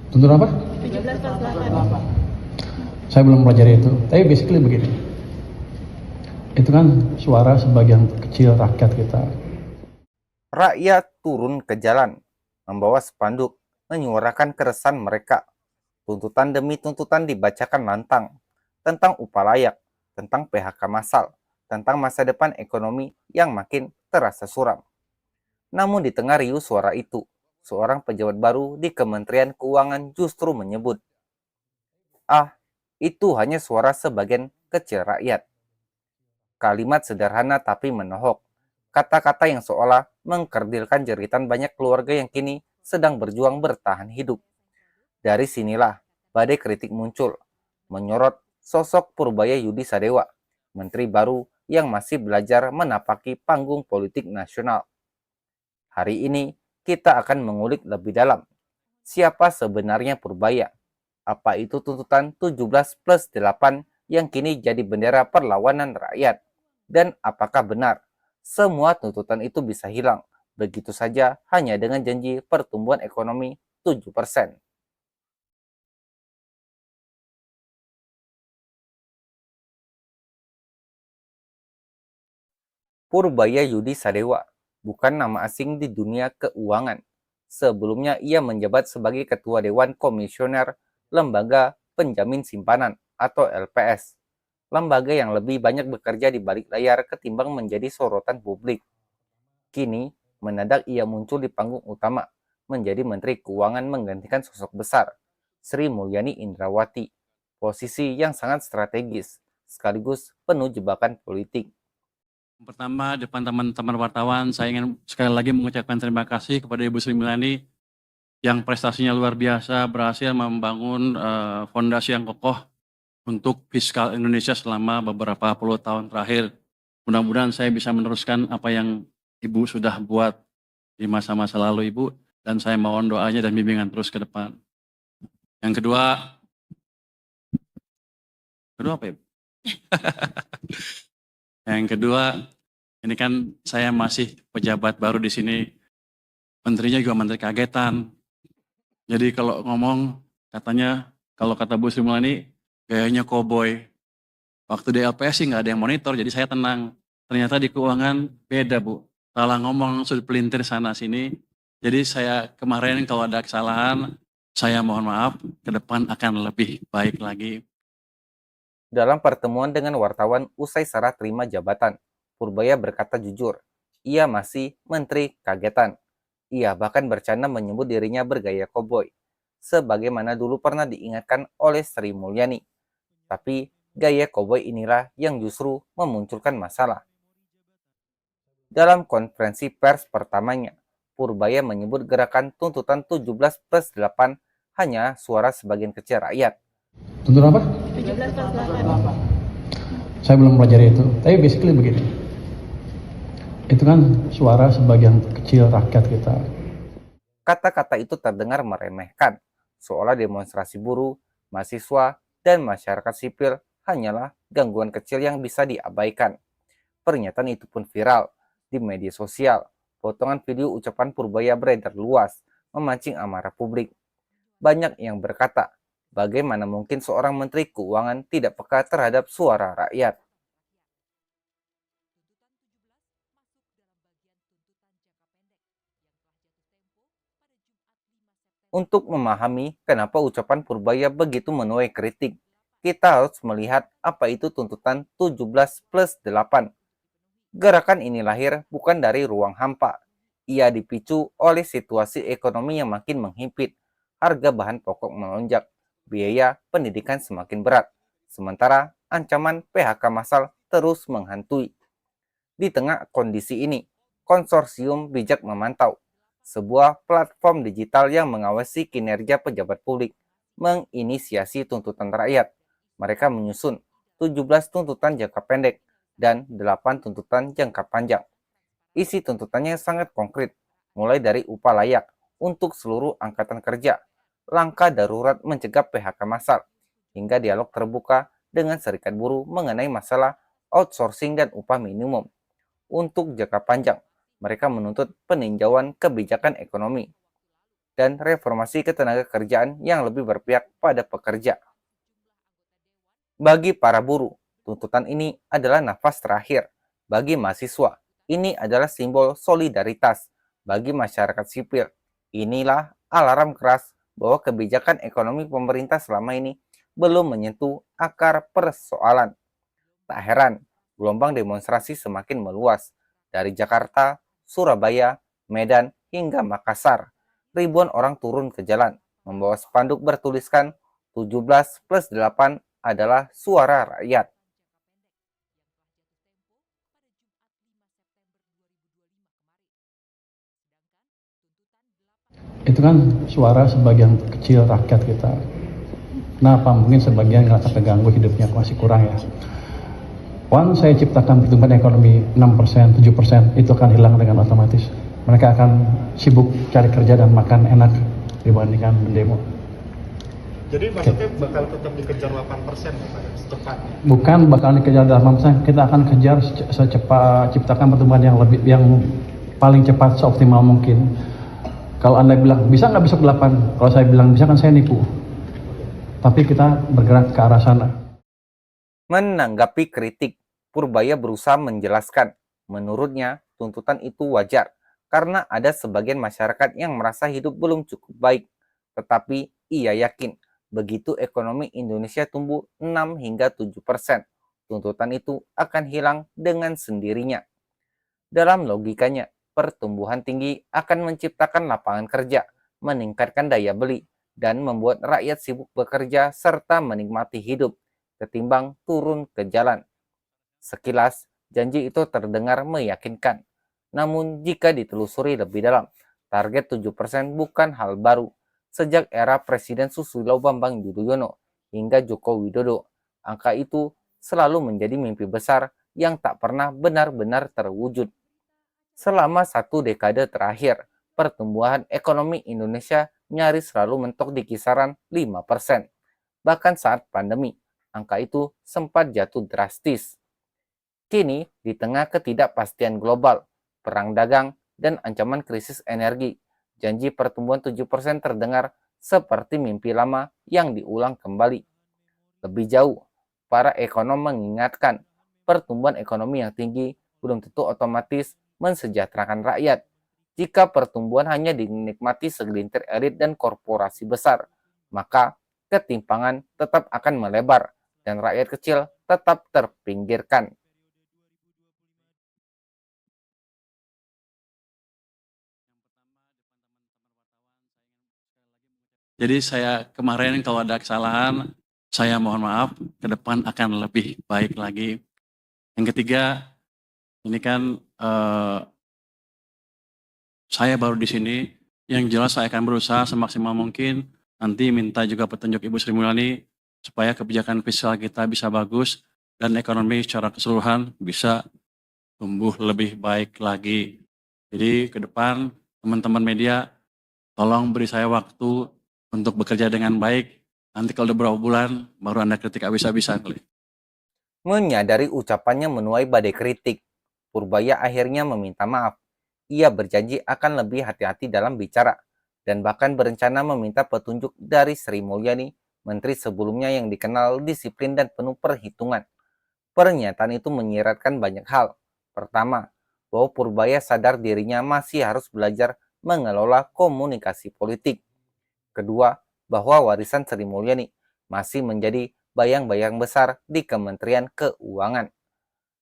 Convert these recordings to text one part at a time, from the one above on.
Tuntut apa? 17 plus 8. Saya belum pelajari itu. Tapi basically begini. Itu kan suara sebagian kecil rakyat kita. Rakyat turun ke jalan, membawa spanduk, menyuarakan keresahan mereka. Tuntutan demi tuntutan dibacakan lantang, tentang upah layak, tentang PHK massal, tentang masa depan ekonomi yang makin terasa suram. Namun di tengah riuh suara itu, seorang pejabat baru di Kementerian Keuangan justru menyebut, itu hanya suara sebagian kecil rakyat. Kalimat sederhana tapi menohok. Kata-kata yang seolah mengkerdilkan jeritan banyak keluarga yang kini sedang berjuang bertahan hidup. Dari sinilah badai kritik muncul, menyorot sosok Purbaya Yudi Sadewa, menteri baru yang masih belajar menapaki panggung politik nasional. Hari ini kita akan mengulik lebih dalam. Siapa sebenarnya Purbaya? Apa itu tuntutan 17 plus 8 yang kini jadi bendera perlawanan rakyat? Dan apakah benar semua tuntutan itu bisa hilang begitu saja hanya dengan janji pertumbuhan ekonomi 7%? Purbaya Yudi Sadewa bukan nama asing di dunia keuangan. Sebelumnya ia menjabat sebagai Ketua Dewan Komisioner Lembaga Penjamin Simpanan atau LPS, lembaga yang lebih banyak bekerja di balik layar ketimbang menjadi sorotan publik. Kini, mendadak ia muncul di panggung utama, menjadi Menteri Keuangan menggantikan sosok besar, Sri Mulyani Indrawati, posisi yang sangat strategis, sekaligus penuh jebakan politik. Pertama, depan teman-teman wartawan, saya ingin sekali lagi mengucapkan terima kasih kepada Ibu Sri Mulyani yang prestasinya luar biasa, berhasil membangun fondasi yang kokoh untuk fiskal Indonesia selama beberapa puluh tahun terakhir. Mudah-mudahan saya bisa meneruskan apa yang Ibu sudah buat di masa-masa lalu, Ibu, dan saya mohon doanya dan bimbingan terus ke depan. Yang kedua apa ya? Yang kedua, ini kan saya masih pejabat baru di sini, menterinya juga menteri kagetan. Jadi kalau ngomong, katanya, kalau kata Bu Sri Mulyani, gayanya koboi. Waktu di LPS sih nggak ada yang monitor, jadi saya tenang. Ternyata di keuangan beda, Bu. Salah ngomong, sudah pelintir sana-sini. Jadi saya kemarin kalau ada kesalahan, saya mohon maaf, ke depan akan lebih baik lagi. Dalam pertemuan dengan wartawan usai serah terima jabatan, Purbaya berkata jujur, ia masih menteri kagetan. Ia bahkan bercanda menyebut dirinya bergaya koboi, sebagaimana dulu pernah diingatkan oleh Sri Mulyani. Tapi gaya koboi inilah yang justru memunculkan masalah. Dalam konferensi pers pertamanya, Purbaya menyebut gerakan tuntutan 17 plus 8 hanya suara sebagian kecil rakyat. Tuntut apa? 17 plus 8. Saya belum pelajari itu. Tapi basically begini. Itu kan suara sebagian kecil rakyat kita. Kata-kata itu terdengar meremehkan, seolah demonstrasi buruh, mahasiswa, dan masyarakat sipil hanyalah gangguan kecil yang bisa diabaikan. Pernyataan itu pun viral di media sosial. Potongan video ucapan Purbaya beredar luas, memancing amarah publik. Banyak yang berkata, bagaimana mungkin seorang menteri keuangan tidak peka terhadap suara rakyat? Untuk memahami kenapa ucapan Purbaya begitu menuai kritik, kita harus melihat apa itu tuntutan 17 plus 8. Gerakan ini lahir bukan dari ruang hampa. Ia dipicu oleh situasi ekonomi yang makin menghimpit, harga bahan pokok melonjak, biaya pendidikan semakin berat, sementara ancaman PHK massal terus menghantui. Di tengah kondisi ini, Konsorsium Bijak Memantau, sebuah platform digital yang mengawasi kinerja pejabat publik, menginisiasi tuntutan rakyat. Mereka menyusun 17 tuntutan jangka pendek dan 8 tuntutan jangka panjang. Isi tuntutannya sangat konkret, mulai dari upah layak untuk seluruh angkatan kerja, langkah darurat mencegah PHK massal, hingga dialog terbuka dengan serikat buruh mengenai masalah outsourcing dan upah minimum. Untuk jangka panjang, mereka menuntut peninjauan kebijakan ekonomi, dan reformasi ketenagakerjaan yang lebih berpihak pada pekerja. Bagi para buruh, tuntutan ini adalah nafas terakhir. Bagi mahasiswa, ini adalah simbol solidaritas. Bagi masyarakat sipil, inilah alarm keras bahwa kebijakan ekonomi pemerintah selama ini belum menyentuh akar persoalan. Tak heran, gelombang demonstrasi semakin meluas. Dari Jakarta, Surabaya, Medan, hingga Makassar, ribuan orang turun ke jalan, membawa spanduk bertuliskan 17+8 adalah suara rakyat. Itu kan suara sebagian kecil rakyat kita. Kenapa? Mungkin sebagian ngerasa terganggu hidupnya masih kurang ya. Once saya ciptakan pertumbuhan ekonomi 6%, 7%, itu akan hilang dengan otomatis. Mereka akan sibuk cari kerja dan makan enak dibandingkan mendemo. Jadi maksudnya bakal tetap dikejar 8% secepatnya? Bukan bakal dikejar 8%, kita akan kejar secepat ciptakan pertumbuhan yang paling cepat seoptimal mungkin. Kalau Anda bilang bisa nggak besok 8, kalau saya bilang bisa kan saya nipu. Tapi kita bergerak ke arah sana. Menanggapi kritik, Purbaya berusaha menjelaskan, menurutnya tuntutan itu wajar karena ada sebagian masyarakat yang merasa hidup belum cukup baik. Tetapi ia yakin begitu ekonomi Indonesia tumbuh 6 hingga 7%, tuntutan itu akan hilang dengan sendirinya. Dalam logikanya, pertumbuhan tinggi akan menciptakan lapangan kerja, meningkatkan daya beli, dan membuat rakyat sibuk bekerja serta menikmati hidup, ketimbang turun ke jalan. Sekilas, janji itu terdengar meyakinkan. Namun jika ditelusuri lebih dalam, target 7% bukan hal baru. Sejak era Presiden Susilo Bambang Yudhoyono hingga Joko Widodo, angka itu selalu menjadi mimpi besar yang tak pernah benar-benar terwujud. Selama 1 dekade terakhir, pertumbuhan ekonomi Indonesia nyaris selalu mentok di kisaran 5%. Bahkan saat pandemi, angka itu sempat jatuh drastis. Kini, di tengah ketidakpastian global, perang dagang, dan ancaman krisis energi, janji pertumbuhan 7% terdengar seperti mimpi lama yang diulang kembali. Lebih jauh, para ekonom mengingatkan, pertumbuhan ekonomi yang tinggi belum tentu otomatis mensejahterakan rakyat. Jika pertumbuhan hanya dinikmati segelintir elit dan korporasi besar, maka ketimpangan tetap akan melebar dan rakyat kecil tetap terpinggirkan. Jadi saya kemarin kalau ada kesalahan, saya mohon maaf, ke depan akan lebih baik lagi. Yang ketiga, ini kan saya baru di sini, yang jelas saya akan berusaha semaksimal mungkin, nanti minta juga petunjuk Ibu Sri Mulyani, supaya kebijakan fiskal kita bisa bagus, dan ekonomi secara keseluruhan bisa tumbuh lebih baik lagi. Jadi ke depan, teman-teman media, tolong beri saya waktu untuk bekerja dengan baik. Nanti kalau udah berapa bulan, baru Anda kritik habis-habisan. Menyadari ucapannya menuai badai kritik, Purbaya akhirnya meminta maaf. Ia berjanji akan lebih hati-hati dalam bicara, dan bahkan berencana meminta petunjuk dari Sri Mulyani, menteri sebelumnya yang dikenal disiplin dan penuh perhitungan. Pernyataan itu menyiratkan banyak hal. Pertama, bahwa Purbaya sadar dirinya masih harus belajar mengelola komunikasi politik. Kedua, bahwa warisan Sri Mulyani masih menjadi bayang-bayang besar di Kementerian Keuangan.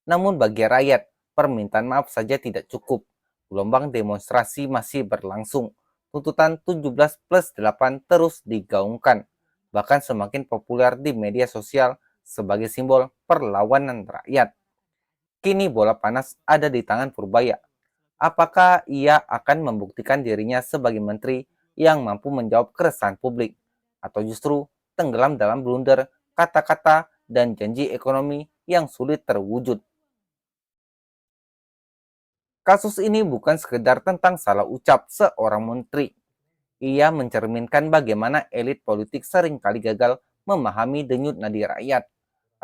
Namun bagi rakyat, permintaan maaf saja tidak cukup. Gelombang demonstrasi masih berlangsung. Tuntutan 17+8 terus digaungkan, bahkan semakin populer di media sosial sebagai simbol perlawanan rakyat. Kini bola panas ada di tangan Purbaya. Apakah ia akan membuktikan dirinya sebagai menteri yang mampu menjawab keresahan publik, atau justru tenggelam dalam blunder kata-kata dan janji ekonomi yang sulit terwujud? Kasus ini bukan sekedar tentang salah ucap seorang menteri. Ia mencerminkan bagaimana elit politik seringkali gagal memahami denyut nadi rakyat.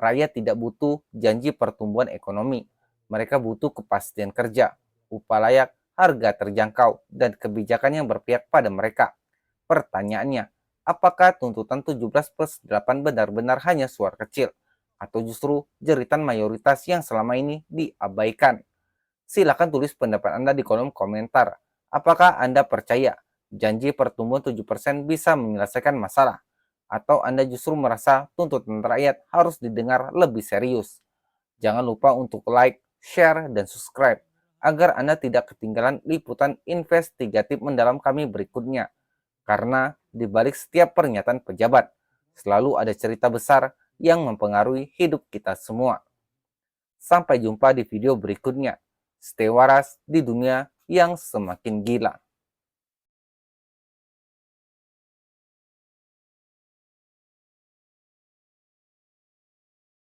Rakyat tidak butuh janji pertumbuhan ekonomi. Mereka butuh kepastian kerja, upah layak, harga terjangkau, dan kebijakan yang berpihak pada mereka. Pertanyaannya, apakah tuntutan 17 plus 8 benar-benar hanya suara kecil? Atau justru jeritan mayoritas yang selama ini diabaikan? Silakan tulis pendapat Anda di kolom komentar. Apakah Anda percaya janji pertumbuhan 7% bisa menyelesaikan masalah? Atau Anda justru merasa tuntutan rakyat harus didengar lebih serius? Jangan lupa untuk like, share, dan subscribe agar Anda tidak ketinggalan liputan investigatif mendalam kami berikutnya. Karena di balik setiap pernyataan pejabat, selalu ada cerita besar yang mempengaruhi hidup kita semua. Sampai jumpa di video berikutnya. Stay waras di dunia yang semakin gila.